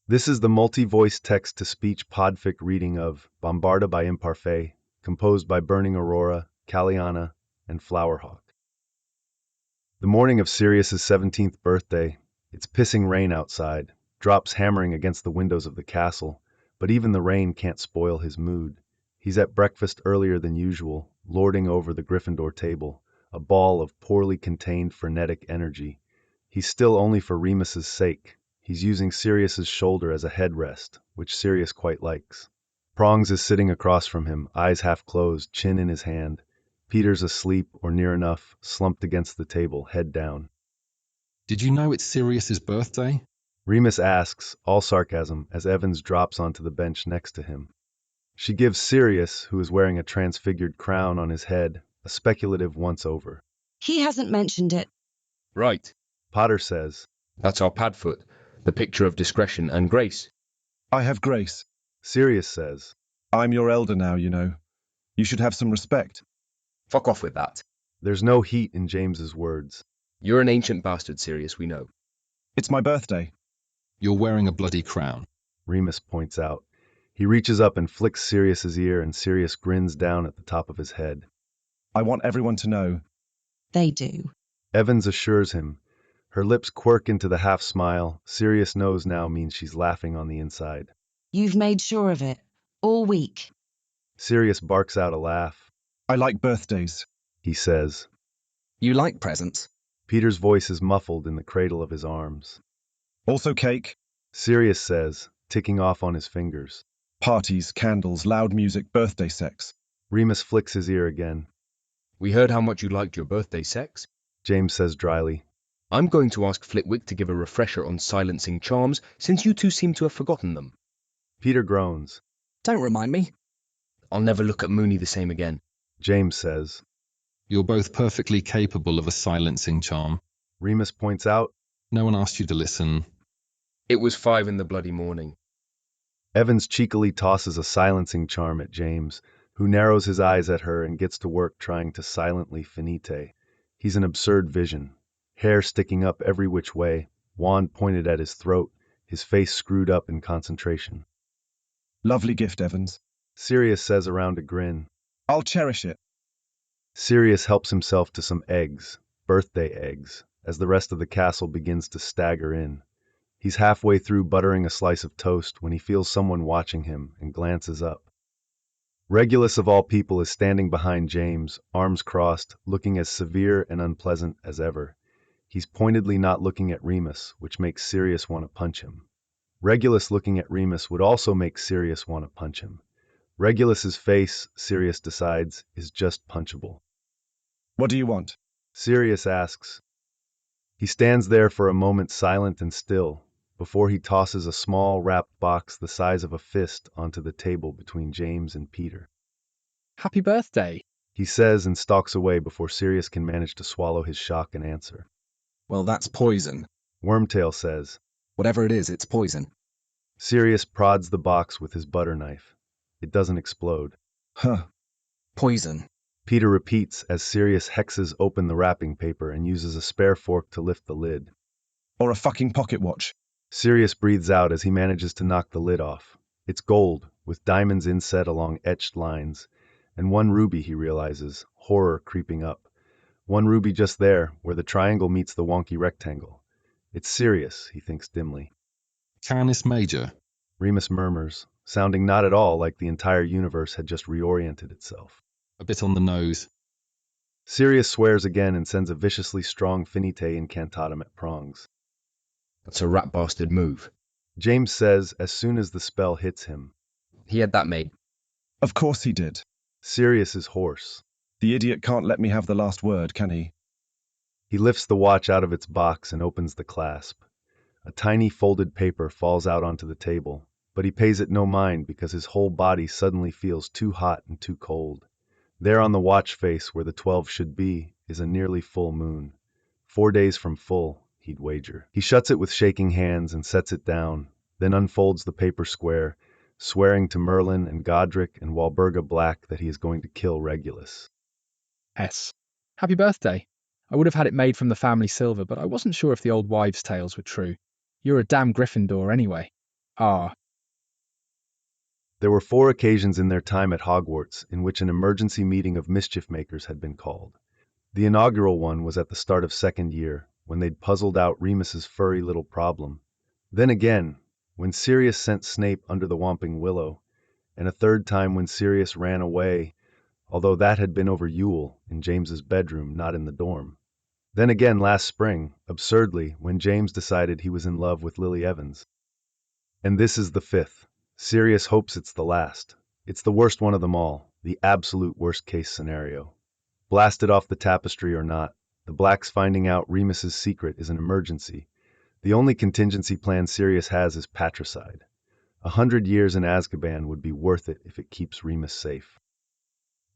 This is the multi-voice text-to-speech podfic reading of Bombarda by Imparfait, composed by Burning Aurora, Caliana, and Flowerhawk. The morning of Sirius's 17th birthday, it's pissing rain outside, drops hammering against the windows of the castle, but even the rain can't spoil his mood. He's at breakfast earlier than usual, lording over the Gryffindor table, a ball of poorly contained frenetic energy. He's still only for Remus's sake. He's using Sirius's shoulder as a headrest, which Sirius quite likes. Prongs is sitting across from him, eyes half closed, chin in his hand. Peter's asleep, or near enough, slumped against the table, head down. Did you know it's Sirius's birthday? Remus asks, all sarcasm, as Evans drops onto the bench next to him. She gives Sirius, who is wearing a transfigured crown on his head, a speculative once-over. He hasn't mentioned it. Right. Potter says, That's our Padfoot, the picture of discretion and grace. I have grace. Sirius says, I'm your elder now, you know. You should have some respect. Fuck off with that. There's no heat in James's words. You're an ancient bastard, Sirius, we know. It's my birthday. You're wearing a bloody crown. Remus points out. He reaches up and flicks Sirius's ear, and Sirius grins down at the top of his head. I want everyone to know. They do. Evans assures him. Her lips quirk into the half-smile. Sirius knows now means she's laughing on the inside. You've made sure of it. All week. Sirius barks out a laugh. I like birthdays. He says. You like presents? Peter's voice is muffled in the cradle of his arms. Also cake. Sirius says, ticking off on his fingers. Parties, candles, loud music, birthday sex. Remus flicks his ear again. We heard how much you liked your birthday sex. James says dryly. I'm going to ask Flitwick to give a refresher on silencing charms, since you two seem to have forgotten them. Peter groans. Don't remind me. I'll never look at Mooney the same again. James says. You're both perfectly capable of a silencing charm. Remus points out. No one asked you to listen. It was 5 in the bloody morning. Evans cheekily tosses a silencing charm at James, who narrows his eyes at her and gets to work trying to silently finite. He's an absurd vision. Hair sticking up every which way, wand pointed at his throat, his face screwed up in concentration. Lovely gift, Evans. Sirius says around a grin. I'll cherish it. Sirius helps himself to some eggs, birthday eggs, as the rest of the castle begins to stagger in. He's halfway through buttering a slice of toast when he feels someone watching him and glances up. Regulus of all people is standing behind James, arms crossed, looking as severe and unpleasant as ever. He's pointedly not looking at Remus, which makes Sirius want to punch him. Regulus looking at Remus would also make Sirius want to punch him. Regulus's face, Sirius decides, is just punchable. What do you want? Sirius asks. He stands there for a moment silent and still, before he tosses a small wrapped box the size of a fist onto the table between James and Peter. Happy birthday. He says and stalks away before Sirius can manage to swallow his shock and answer. Well, that's poison. Wormtail says. Whatever it is, it's poison. Sirius prods the box with his butter knife. It doesn't explode. Huh. Poison. Peter repeats as Sirius hexes open the wrapping paper and uses a spare fork to lift the lid. Or a fucking pocket watch. Sirius breathes out as he manages to knock the lid off. It's gold, with diamonds inset along etched lines, and one ruby, he realizes, horror creeping up. One ruby just there, where the triangle meets the wonky rectangle. It's Sirius, he thinks dimly. Canis Major. Remus murmurs, sounding not at all like the entire universe had just reoriented itself. A bit on the nose. Sirius swears again and sends a viciously strong finite incantatum at Prongs. That's a rat bastard move. James says as soon as the spell hits him. He had that made. Of course he did. Sirius is hoarse. The idiot can't let me have the last word, can he? He lifts the watch out of its box and opens the clasp. A tiny folded paper falls out onto the table, but he pays it no mind because his whole body suddenly feels too hot and too cold. There on the watch face where the 12 should be is a nearly full moon. 4 days from full, he'd wager. He shuts it with shaking hands and sets it down, then unfolds the paper square, swearing to Merlin and Godric and Walburga Black that he is going to kill Regulus. S. Happy birthday. I would have had it made from the family silver, but I wasn't sure if the old wives' tales were true. You're a damn Gryffindor anyway. Ah, There were 4 occasions in their time at Hogwarts in which an emergency meeting of mischief makers had been called. The inaugural one was at the start of second year, when they'd puzzled out Remus's furry little problem. Then again, when Sirius sent Snape under the Whomping Willow, and a third time when Sirius ran away, although that had been over Yule, in James's bedroom, not in the dorm. Then again last spring, absurdly, when James decided he was in love with Lily Evans. And this is the 5th. Sirius hopes it's the last. It's the worst one of them all, the absolute worst-case scenario. Blasted off the tapestry or not, the Blacks finding out Remus's secret is an emergency. The only contingency plan Sirius has is patricide. 100 years in Azkaban would be worth it if it keeps Remus safe.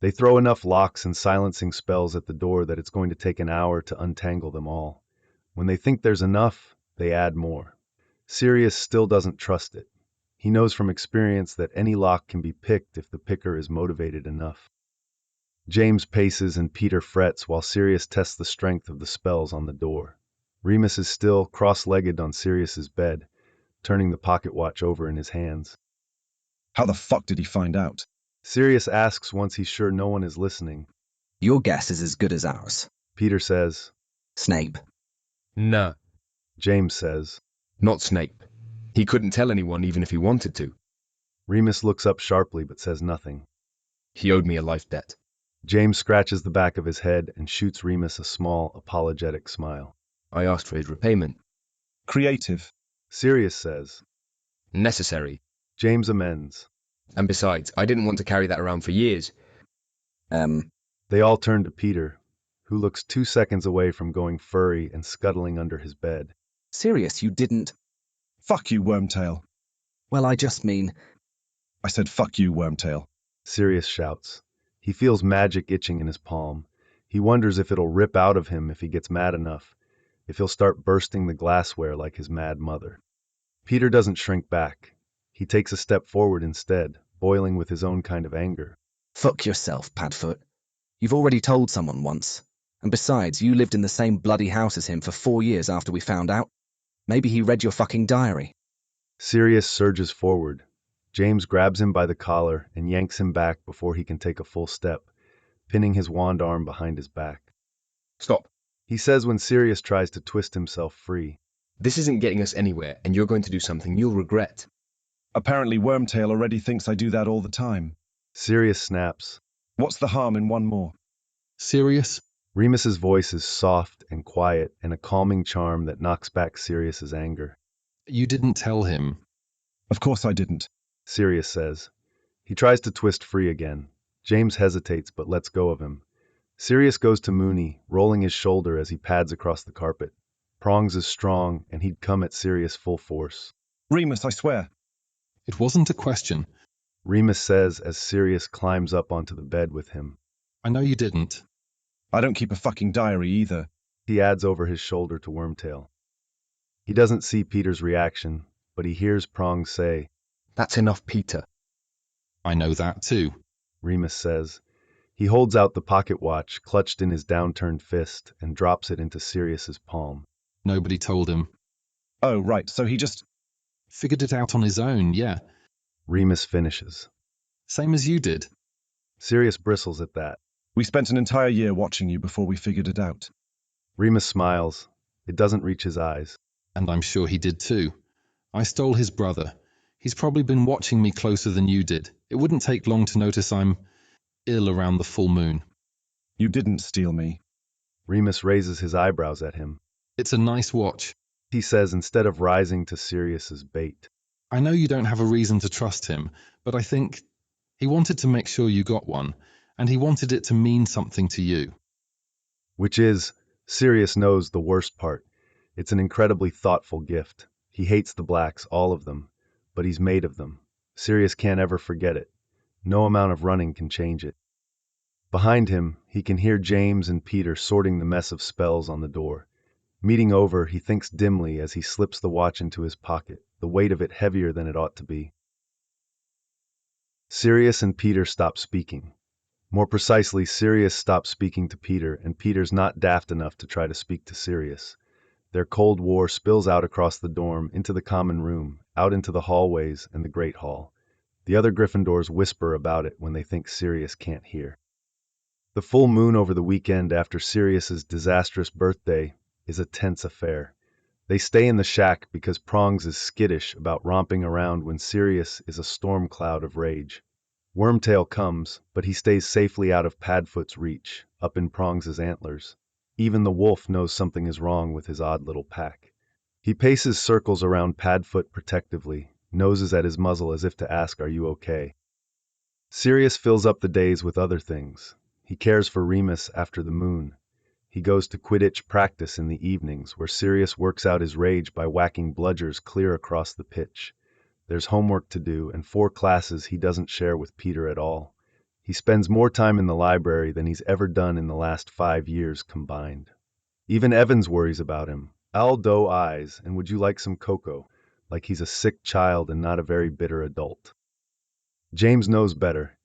They throw enough locks and silencing spells at the door that it's going to take an hour to untangle them all. When they think there's enough, they add more. Sirius still doesn't trust it. He knows from experience that any lock can be picked if the picker is motivated enough. James paces and Peter frets while Sirius tests the strength of the spells on the door. Remus is still cross-legged on Sirius's bed, turning the pocket watch over in his hands. How the fuck did he find out? Sirius asks once he's sure no one is listening. your guess is as good as ours. Peter says. Snape. Nah, James says. not Snape. He couldn't tell anyone even if he wanted to. Remus looks up sharply but says nothing. He owed me a life debt. James scratches the back of his head and shoots Remus a small, apologetic smile. I asked for his repayment. Creative. Sirius says. Necessary. James amends. And besides, I didn't want to carry that around for years. They all turn to Peter, who looks 2 seconds away from going furry and scuttling under his bed. Sirius, you didn't. Fuck you, Wormtail. Well, I just mean. I said fuck you, Wormtail. Sirius shouts. He feels magic itching in his palm. He wonders if it'll rip out of him if he gets mad enough, if he'll start bursting the glassware like his mad mother. Peter doesn't shrink back. He takes a step forward instead, boiling with his own kind of anger. Fuck yourself, Padfoot. You've already told someone once. And besides, you lived in the same bloody house as him for 4 years after we found out. Maybe he read your fucking diary. Sirius surges forward. James grabs him by the collar and yanks him back before he can take a full step, pinning his wand arm behind his back. Stop. He says when Sirius tries to twist himself free. This isn't getting us anywhere, and you're going to do something you'll regret. Apparently Wormtail already thinks I do that all the time. Sirius snaps. What's the harm in one more? Sirius? Remus's voice is soft and quiet and a calming charm that knocks back Sirius's anger. You didn't tell him. Of course I didn't. Sirius says. He tries to twist free again. James hesitates but lets go of him. Sirius goes to Mooney, rolling his shoulder as he pads across the carpet. Prongs is strong, and he'd come at Sirius full force. Remus, I swear. It wasn't a question. Remus says as Sirius climbs up onto the bed with him. I know you didn't. I don't keep a fucking diary either. He adds over his shoulder to Wormtail. He doesn't see Peter's reaction, but he hears Prongs say, That's enough, Peter. I know that too. Remus says. He holds out the pocket watch clutched in his downturned fist and drops it into Sirius's palm. Nobody told him. Oh, right, so he just... Figured it out on his own, yeah. Remus finishes. Same as you did. Sirius bristles at that. We spent an entire year watching you before we figured it out. Remus smiles. It doesn't reach his eyes. And I'm sure he did too. I stole his brother. He's probably been watching me closer than you did. It wouldn't take long to notice I'm ill around the full moon. You didn't steal me. Remus raises his eyebrows at him. It's a nice watch. He says instead of rising to Sirius's bait. I know you don't have a reason to trust him, but I think he wanted to make sure you got one, and he wanted it to mean something to you. Which is, Sirius knows the worst part. It's an incredibly thoughtful gift. He hates the Blacks, all of them, but he's made of them. Sirius can't ever forget it. No amount of running can change it. Behind him, he can hear James and Peter sorting the mess of spells on the door. Meeting over, he thinks dimly as he slips the watch into his pocket, the weight of it heavier than it ought to be. Sirius and Peter stop speaking. More precisely, Sirius stops speaking to Peter, and Peter's not daft enough to try to speak to Sirius. Their Cold War spills out across the dorm, into the common room, out into the hallways and the Great Hall. The other Gryffindors whisper about it when they think Sirius can't hear. The full moon over the weekend after Sirius's disastrous birthday is a tense affair. They stay in the shack because Prongs is skittish about romping around when Sirius is a storm cloud of rage. Wormtail comes, but he stays safely out of Padfoot's reach, up in Prongs' antlers. Even the wolf knows something is wrong with his odd little pack. He paces circles around Padfoot protectively, noses at his muzzle as if to ask, "Are you okay?" Sirius fills up the days with other things. He cares for Remus after the moon. He goes to Quidditch practice in the evenings, where Sirius works out his rage by whacking bludgers clear across the pitch. There's homework to do, and 4 classes he doesn't share with Peter at all. He spends more time in the library than he's ever done in the last 5 years combined. Even Evans worries about him. "Owl doe eyes, and would you like some cocoa?" Like he's a sick child and not a very bitter adult. James knows better.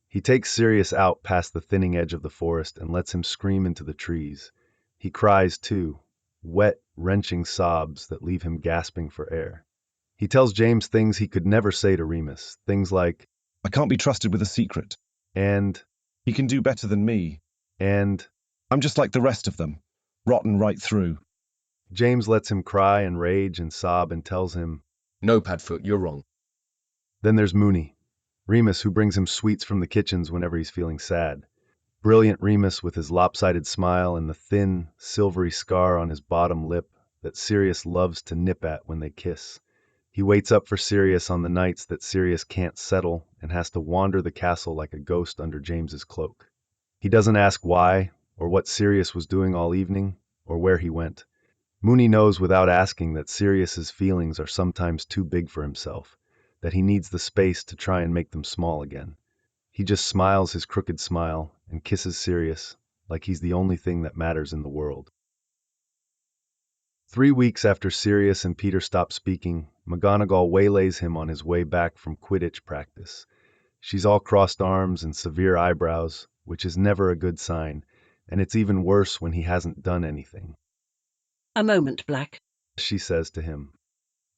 He takes Sirius out past the thinning edge of the forest and lets him scream into the trees. He cries too, wet, wrenching sobs that leave him gasping for air. He tells James things he could never say to Remus, things like, I can't be trusted with a secret. and, He can do better than me. and. I'm just like the rest of them, rotten right through. James lets him cry and rage and sob and tells him, No, Padfoot, you're wrong. Then there's Mooney, Remus, who brings him sweets from the kitchens whenever he's feeling sad. Brilliant Remus with his lopsided smile and the thin, silvery scar on his bottom lip that Sirius loves to nip at when they kiss. He waits up for Sirius on the nights that Sirius can't settle and has to wander the castle like a ghost under James's cloak. He doesn't ask why, or what Sirius was doing all evening, or where he went. Mooney knows without asking that Sirius's feelings are sometimes too big for himself, that he needs the space to try and make them small again. He just smiles his crooked smile and kisses Sirius like he's the only thing that matters in the world. 3 weeks after Sirius and Peter stop speaking, McGonagall waylays him on his way back from Quidditch practice. She's all crossed arms and severe eyebrows, which is never a good sign, and it's even worse when he hasn't done anything. A moment, Black, She says to him.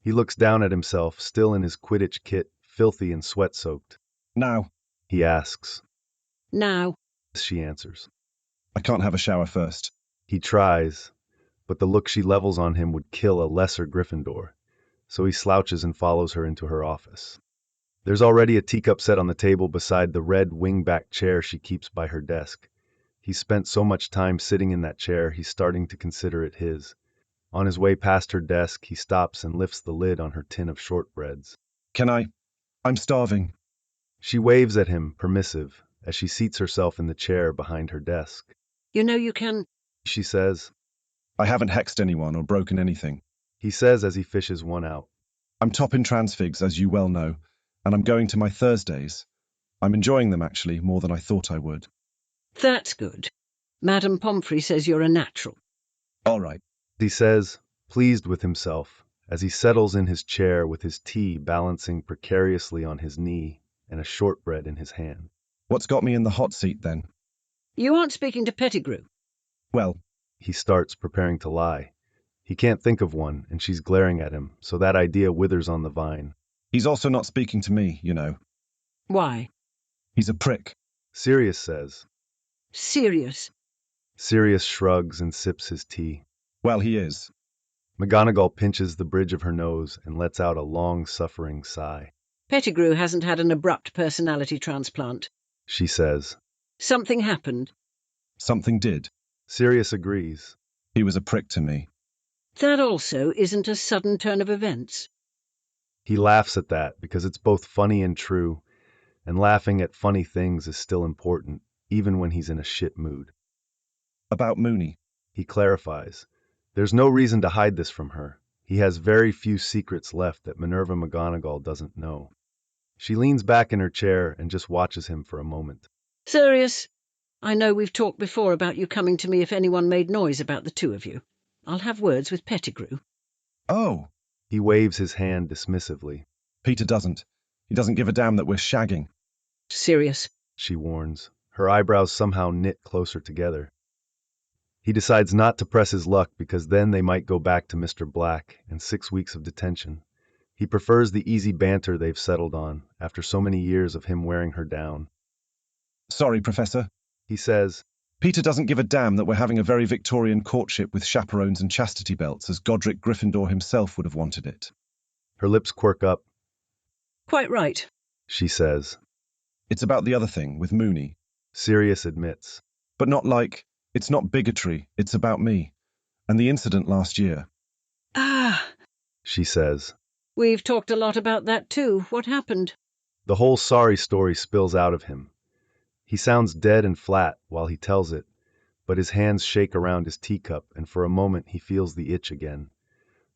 He looks down at himself, still in his Quidditch kit, filthy and sweat-soaked. Now, He asks. Now. She answers. I can't have a shower first. He tries, but the look she levels on him would kill a lesser Gryffindor, so he slouches and follows her into her office. There's already a teacup set on the table beside the red wing-back chair she keeps by her desk. He's spent so much time sitting in that chair, he's starting to consider it his. On his way past her desk, he stops and lifts the lid on her tin of shortbreads. Can I? I'm starving. She waves at him, permissive, as she seats herself in the chair behind her desk. You know you can. She says. I haven't hexed anyone or broken anything. He says as he fishes one out. I'm top in transfigs, as you well know, and I'm going to my Thursdays. I'm enjoying them, actually, more than I thought I would. That's good. Madame Pomfrey says you're a natural. All right. He says, pleased with himself, as he settles in his chair with his tea balancing precariously on his knee and a shortbread in his hand. What's got me in the hot seat, then? You aren't speaking to Pettigrew. Well, He starts, preparing to lie. He can't think of one, and she's glaring at him, so that idea withers on the vine. he's also not speaking to me, you know. Why? He's a prick. Sirius says. Sirius. Sirius shrugs and sips his tea. Well, he is. McGonagall pinches the bridge of her nose and lets out a long-suffering sigh. Pettigrew hasn't had an abrupt personality transplant. She says. Something happened. Something did. Sirius agrees. He was a prick to me. That also isn't a sudden turn of events. He laughs at that because it's both funny and true, and laughing at funny things is still important, even when he's in a shit mood. About Mooney. He clarifies. There's no reason to hide this from her. He has very few secrets left that Minerva McGonagall doesn't know. She leans back in her chair and just watches him for a moment. Sirius, I know we've talked before about you coming to me if anyone made noise about the two of you. I'll have words with Pettigrew. Oh, He waves his hand dismissively. Peter doesn't. He doesn't give a damn that we're shagging. Sirius. She warns, her eyebrows somehow knit closer together. He decides not to press his luck because then they might go back to Mr. Black and 6 weeks of detention. He prefers the easy banter they've settled on after so many years of him wearing her down. Sorry, Professor. He says, Peter doesn't give a damn that we're having a very Victorian courtship with chaperones and chastity belts, as Godric Gryffindor himself would have wanted it. her lips quirk up. Quite right. She says. It's about the other thing, with Mooney. Sirius admits. But not like, it's not bigotry, it's about me. And the incident last year. Ah, She says. we've talked a lot about that too. What happened? The whole sorry story spills out of him. He sounds dead and flat while he tells it, but his hands shake around his teacup, and for a moment he feels the itch again,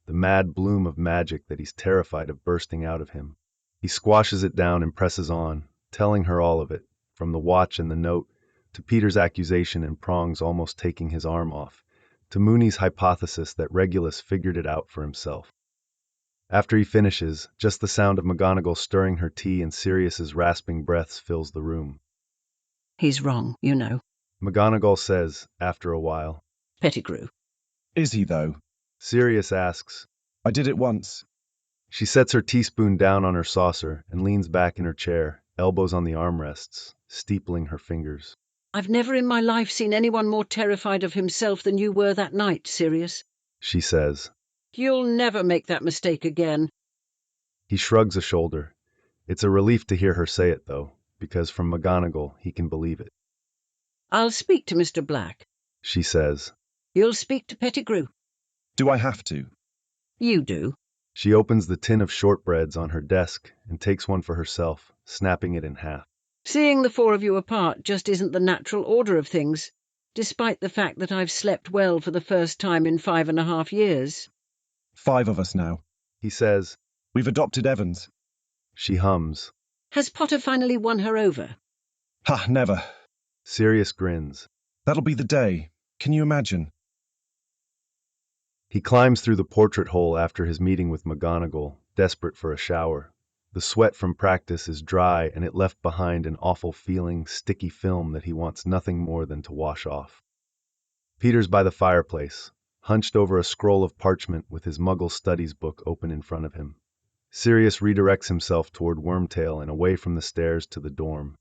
the mad bloom of magic that he's terrified of bursting out of him. He squashes it down and presses on, telling her all of it, from the watch and the note, to Peter's accusation and Prongs almost taking his arm off, to Mooney's hypothesis that Regulus figured it out for himself. After he finishes, just the sound of McGonagall stirring her tea and Sirius's rasping breaths fills the room. He's wrong, you know. McGonagall says, after a while. Pettigrew. Is he, though? Sirius asks. I did it once. She sets her teaspoon down on her saucer and leans back in her chair, elbows on the armrests, steepling her fingers. I've never in my life seen anyone more terrified of himself than you were that night, Sirius. She says. You'll never make that mistake again. He shrugs a shoulder. It's a relief to hear her say it, though, because from McGonagall he can believe it. I'll speak to Mr. Black. She says. You'll speak to Pettigrew. Do I have to? You do. She opens the tin of shortbreads on her desk and takes one for herself, snapping it in half. Seeing the four of you apart just isn't the natural order of things, despite the fact that I've slept well for the first time in 5.5 years. 5 of us now. He says. We've adopted Evans. She hums. Has Potter finally won her over? Ha, never. Sirius grins. That'll be the day. Can you imagine? He climbs through the portrait hole after his meeting with McGonagall, desperate for a shower. The sweat from practice is dry, and it left behind an awful feeling, sticky film that he wants nothing more than to wash off. Peter's by the fireplace, hunched over a scroll of parchment with his Muggle Studies book open in front of him. Sirius redirects himself toward Wormtail and away from the stairs to the dorm.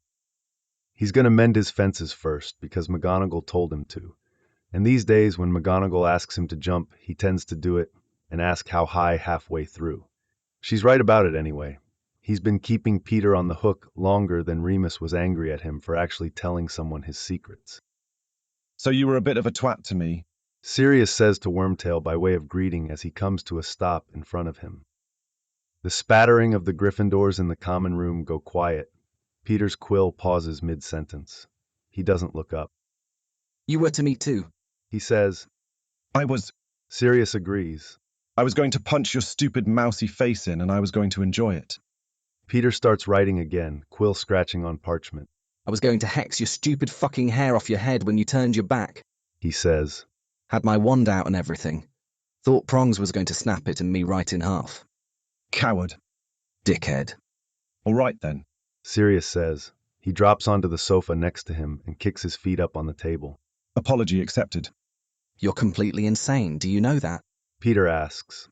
He's going to mend his fences first, because McGonagall told him to. And these days, when McGonagall asks him to jump, he tends to do it and ask how high halfway through. She's right about it anyway. He's been keeping Peter on the hook longer than Remus was angry at him for actually telling someone his secrets. So you were a bit of a twat to me. Sirius says to Wormtail by way of greeting as he comes to a stop in front of him. The spattering of the Gryffindors in the common room go quiet. Peter's quill pauses mid-sentence. He doesn't look up. You were to me too. He says. Sirius agrees. I was going to punch your stupid mousy face in, and I was going to enjoy it. Peter starts writing again, quill scratching on parchment. I was going to hex your stupid fucking hair off your head when you turned your back. He says. Had my wand out and everything. Thought Prongs was going to snap it and me right in half. Coward. Dickhead. All right, then. Sirius says. He drops onto the sofa next to him and kicks his feet up on the table. Apology accepted. You're completely insane, do you know that? Peter asks.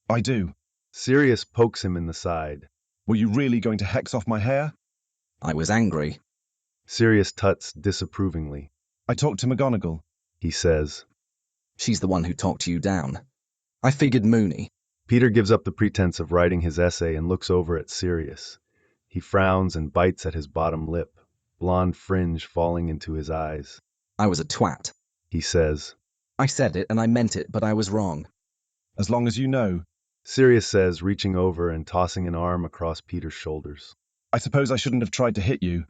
I do. Sirius pokes him in the side. Were you really going to hex off my hair? I was angry. Sirius tuts disapprovingly. I talked to McGonagall. He says. She's the one who talked you down. I figured Mooney. Peter gives up the pretense of writing his essay and looks over at Sirius. He frowns and bites at his bottom lip, blonde fringe falling into his eyes. I was a twat. He says. I said it and I meant it, but I was wrong. As long as you know. Sirius says, reaching over and tossing an arm across Peter's shoulders. I suppose I shouldn't have tried to hit you.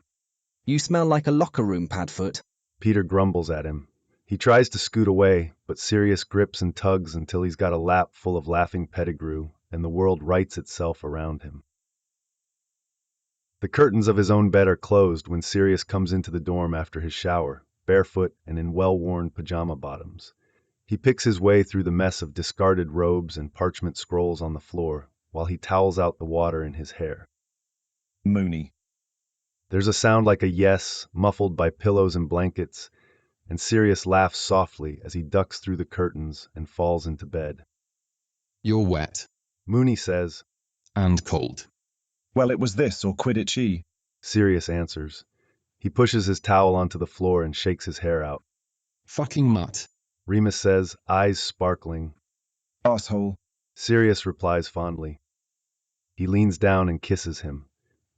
You smell like a locker room, Padfoot. Peter grumbles at him. He tries to scoot away, but Sirius grips and tugs until he's got a lap full of laughing Pettigrew, and the world rights itself around him. The curtains of his own bed are closed when Sirius comes into the dorm after his shower, barefoot and in well-worn pajama bottoms. He picks his way through the mess of discarded robes and parchment scrolls on the floor, while he towels out the water in his hair. Mooney. There's a sound like a yes, muffled by pillows and blankets, and Sirius laughs softly as he ducks through the curtains and falls into bed. You're wet Mooney says, and cold. Well, it was this or Quidditch-y. Sirius answers. He pushes his towel onto the floor and shakes his hair out. Fucking mutt. Remus says, eyes sparkling. Asshole. Sirius replies fondly. He leans down and kisses him.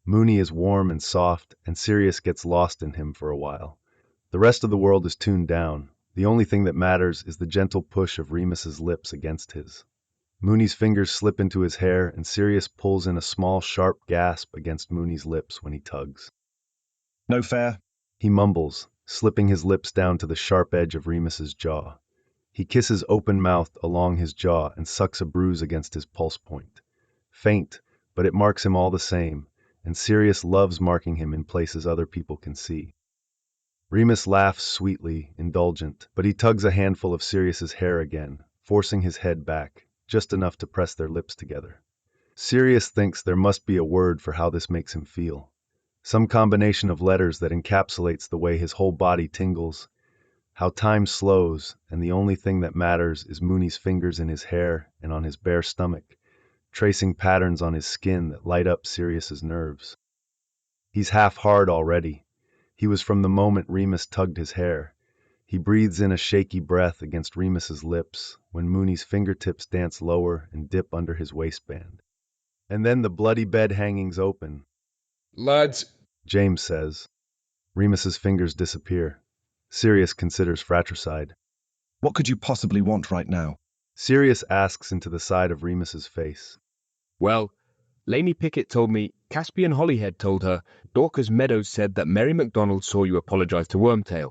Mooney is warm and soft, and Sirius gets lost in him for a while. The rest of the world is tuned down. The only thing that matters is the gentle push of Remus's lips against his. Mooney's fingers slip into his hair, and Sirius pulls in a small, sharp gasp against Mooney's lips when he tugs. No fair. He mumbles, slipping his lips down to the sharp edge of Remus's jaw. He kisses open-mouthed along his jaw and sucks a bruise against his pulse point. Faint, but it marks him all the same, and Sirius loves marking him in places other people can see. Remus laughs sweetly, indulgent, but he tugs a handful of Sirius's hair again, forcing his head back, just enough to press their lips together. Sirius thinks there must be a word for how this makes him feel. Some combination of letters that encapsulates the way his whole body tingles, how time slows, and the only thing that matters is Mooney's fingers in his hair and on his bare stomach, tracing patterns on his skin that light up Sirius's nerves. He's half hard already. He was from the moment Remus tugged his hair. He breathes in a shaky breath against Remus's lips when Mooney's fingertips dance lower and dip under his waistband. And then the bloody bed hangings open. Lads, James says. Remus's fingers disappear. Sirius considers fratricide. What could you possibly want right now? Sirius asks into the side of Remus's face. well, Lainey Pickett told me, Caspian Hollyhead told her, Dorcas Meadows said that Mary McDonald saw you apologize to Wormtail.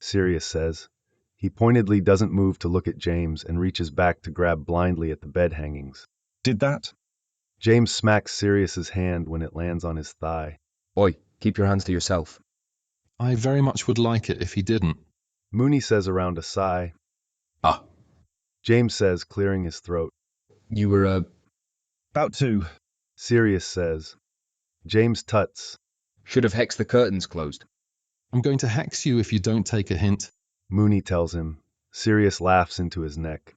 Sirius says. He pointedly doesn't move to look at James and reaches back to grab blindly at the bed hangings. Did that? James smacks Sirius's hand when it lands on his thigh. Oi, keep your hands to yourself. I very much would like it if he didn't. Mooney says around a sigh. Ah. James says, clearing his throat. You were, About to. Sirius says. James tuts. should have hexed the curtains closed. I'm going to hex you if you don't take a hint. Mooney tells him. Sirius laughs into his neck.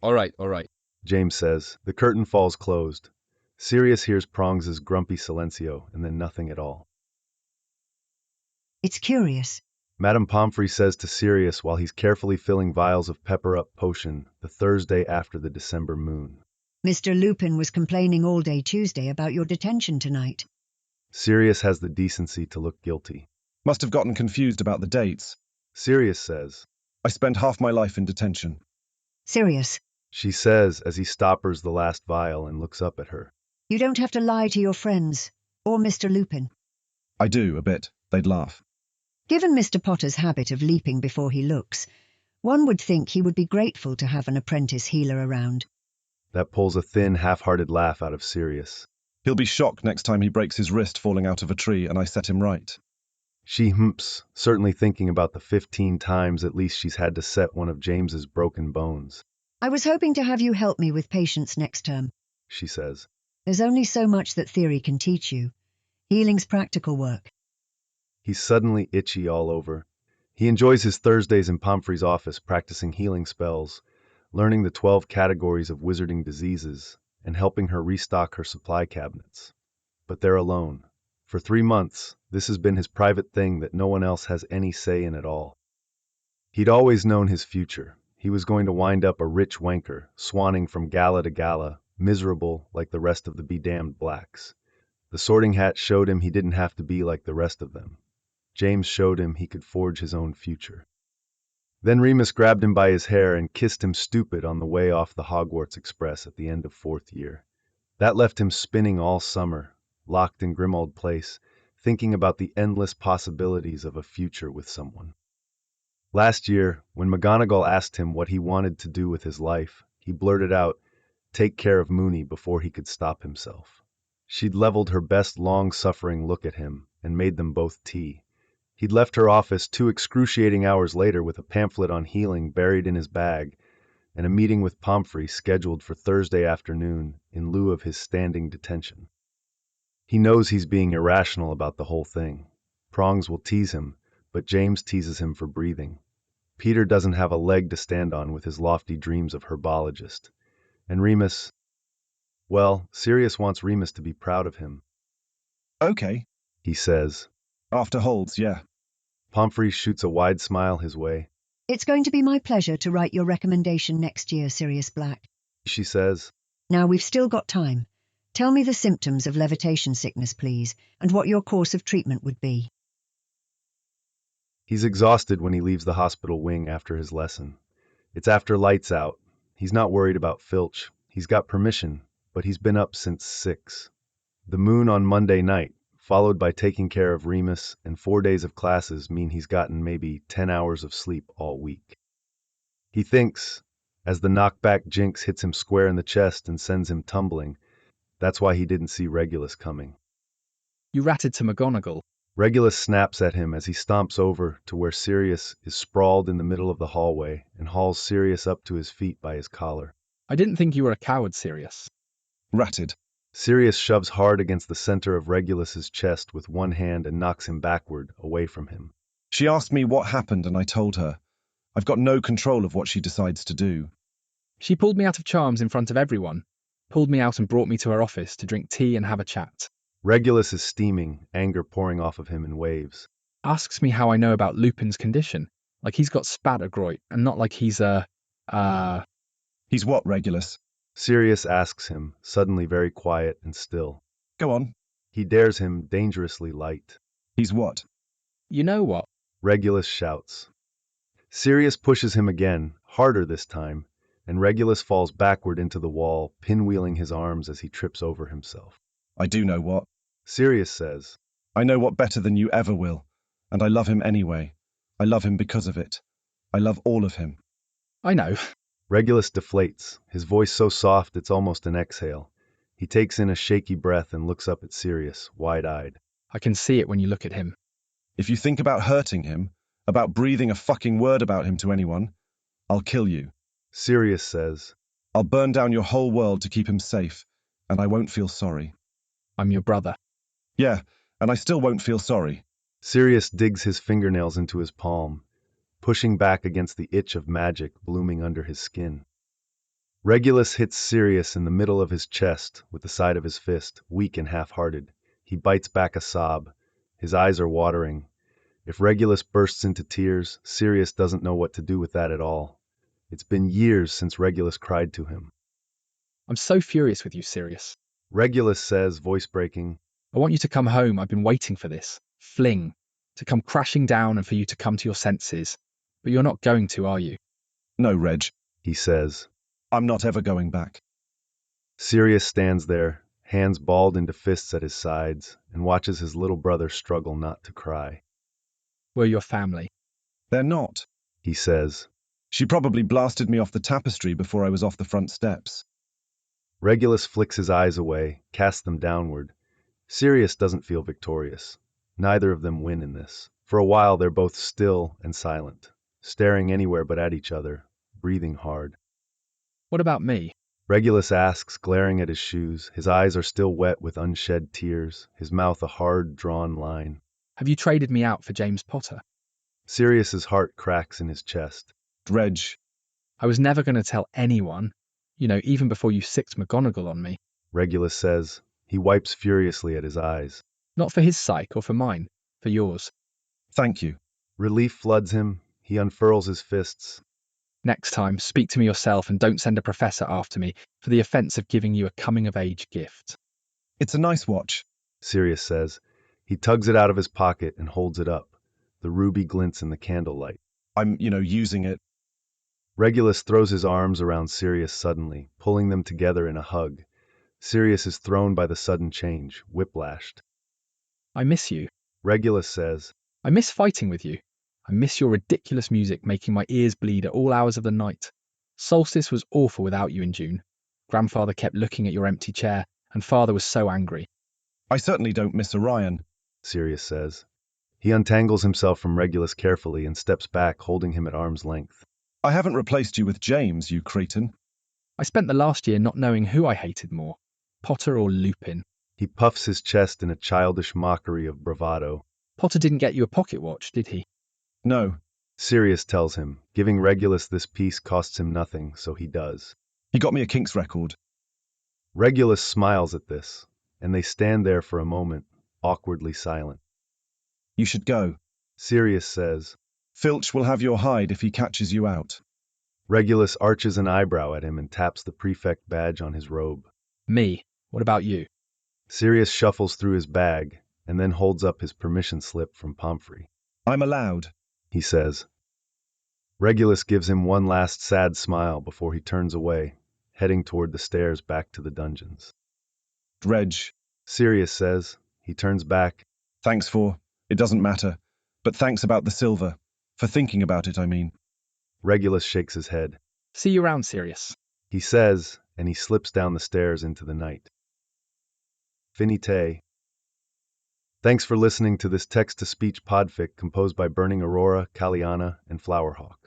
All right. James says. The curtain falls closed. Sirius hears Prongs' grumpy silencio and then nothing at all. It's curious. Madame Pomfrey says to Sirius while he's carefully filling vials of pepper-up potion the Thursday after the December moon. Mr. Lupin was complaining all day Tuesday about your detention tonight. Sirius has the decency to look guilty. Must have gotten confused about the dates. Sirius says. I spent half my life in detention. Sirius, She says as he stoppers the last vial and looks up at her. you don't have to lie to your friends, or Mr. Lupin. I do, a bit. They'd laugh. Given Mr. Potter's habit of leaping before he looks, one would think he would be grateful to have an apprentice healer around. That pulls a thin, half-hearted laugh out of Sirius. He'll be shocked next time he breaks his wrist falling out of a tree and I set him right. She humps, certainly thinking about the 15 times at least she's had to set one of James's broken bones. I was hoping to have you help me with patients next term. She says. There's only so much that theory can teach you. Healing's practical work. He's suddenly itchy all over. He enjoys his Thursdays in Pomfrey's office practicing healing spells, learning the 12 categories of wizarding diseases, and helping her restock her supply cabinets. But they're alone. For 3 months, this has been his private thing that no one else has any say in at all. He'd always known his future. He was going to wind up a rich wanker, swanning from gala to gala, miserable like the rest of the bedamned blacks. The Sorting Hat showed him he didn't have to be like the rest of them. James showed him he could forge his own future. Then Remus grabbed him by his hair and kissed him stupid on the way off the Hogwarts Express at the end of 4th year. That left him spinning all summer, locked in Grimmauld Place, thinking about the endless possibilities of a future with someone. Last year, when McGonagall asked him what he wanted to do with his life, he blurted out, "Take care of Mooney," before he could stop himself. She'd leveled her best long-suffering look at him and made them both tea. He'd left her office 2 excruciating hours later with a pamphlet on healing buried in his bag and a meeting with Pomfrey scheduled for Thursday afternoon in lieu of his standing detention. He knows he's being irrational about the whole thing. Prongs will tease him, but James teases him for breathing. Peter doesn't have a leg to stand on with his lofty dreams of herbologist. And Remus, well, Sirius wants Remus to be proud of him. Okay. He says. After holds, yeah. Pomfrey shoots a wide smile his way. It's going to be my pleasure to write your recommendation next year, Sirius Black. She says. Now we've still got time. Tell me the symptoms of levitation sickness, please, and what your course of treatment would be. He's exhausted when he leaves the hospital wing after his lesson. It's after lights out. He's not worried about Filch. He's got permission, but he's been up since 6. The moon on Monday night, followed by taking care of Remus and 4 days of classes, mean he's gotten maybe 10 hours of sleep all week. He thinks, as the knockback jinx hits him square in the chest and sends him tumbling, that's why he didn't see Regulus coming. You ratted to McGonagall. Regulus snaps at him as he stomps over to where Sirius is sprawled in the middle of the hallway and hauls Sirius up to his feet by his collar. I didn't think you were a coward, Sirius. Ratted. Sirius shoves hard against the center of Regulus's chest with one hand and knocks him backward, away from him. She asked me what happened and I told her. I've got no control of what she decides to do. She pulled me out of charms in front of everyone. Pulled me out and brought me to her office to drink tea and have a chat. Regulus is steaming, anger pouring off of him in waves. Asks me how I know about Lupin's condition. Like he's got spattergroit and not like he's He's what, Regulus? Sirius asks him, suddenly very quiet and still. Go on. He dares him, dangerously light. He's what? You know what? Regulus shouts. Sirius pushes him again, harder this time, and Regulus falls backward into the wall, pinwheeling his arms as he trips over himself. I do know what. Sirius says. I know what better than you ever will, and I love him anyway. I love him because of it. I love all of him. I know. Regulus deflates, his voice so soft it's almost an exhale. He takes in a shaky breath and looks up at Sirius, wide-eyed. I can see it when you look at him. If you think about hurting him, about breathing a fucking word about him to anyone, I'll kill you. Sirius says. I'll burn down your whole world to keep him safe, and I won't feel sorry. I'm your brother. Yeah, and I still won't feel sorry. Sirius digs his fingernails into his palm, pushing back against the itch of magic blooming under his skin. Regulus hits Sirius in the middle of his chest with the side of his fist, weak and half-hearted. He bites back a sob. His eyes are watering. If Regulus bursts into tears, Sirius doesn't know what to do with that at all. It's been years since Regulus cried to him. I'm so furious with you, Sirius. Regulus says, voice breaking. I want you to come home. I've been waiting for this. Fling. To come crashing down and for you to come to your senses. But you're not going to, are you? No, Reg. He says. I'm not ever going back. Sirius stands there, hands balled into fists at his sides, and watches his little brother struggle not to cry. We're your family. They're not, he says. She probably blasted me off the tapestry before I was off the front steps. Regulus flicks his eyes away, casts them downward. Sirius doesn't feel victorious. Neither of them win in this. For a while they're both still and silent, staring anywhere but at each other, breathing hard. What about me? Regulus asks, glaring at his shoes. His eyes are still wet with unshed tears, his mouth a hard, drawn line. Have you traded me out for James Potter? Sirius's heart cracks in his chest. Reg. I was never going to tell anyone. You know, even before you sicked McGonagall on me. Regulus says. He wipes furiously at his eyes. Not for his psyche or for mine, for yours. Thank you. Relief floods him. He unfurls his fists. Next time, speak to me yourself and don't send a professor after me for the offence of giving you a coming-of-age gift. It's a nice watch, Sirius says. He tugs it out of his pocket and holds it up. The ruby glints in the candlelight. I'm, using it. Regulus throws his arms around Sirius suddenly, pulling them together in a hug. Sirius is thrown by the sudden change, whiplashed. I miss you. Regulus says. I miss fighting with you. I miss your ridiculous music making my ears bleed at all hours of the night. Solstice was awful without you in June. Grandfather kept looking at your empty chair, and Father was so angry. I certainly don't miss Orion, Sirius says. He untangles himself from Regulus carefully and steps back, holding him at arm's length. I haven't replaced you with James, you cretin. I spent the last year not knowing who I hated more, Potter or Lupin. He puffs his chest in a childish mockery of bravado. Potter didn't get you a pocket watch, did he? No. Sirius tells him. Giving Regulus this piece costs him nothing, so he does. He got me a Kinks record. Regulus smiles at this, and they stand there for a moment, awkwardly silent. You should go. Sirius says. Filch will have your hide if he catches you out. Regulus arches an eyebrow at him and taps the prefect badge on his robe. Me? What about you? Sirius shuffles through his bag and then holds up his permission slip from Pomfrey. I'm allowed, he says. Regulus gives him one last sad smile before he turns away, heading toward the stairs back to the dungeons. Reg. Sirius says. He turns back. Thanks for, it doesn't matter, but thanks about the silver. For thinking about it, I mean. Regulus shakes his head. See you around, Sirius. He says, and he slips down the stairs into the night. Finite. Thanks for listening to this text-to-speech podfic composed by Burning Aurora, Kaliana, and Flowerhawk.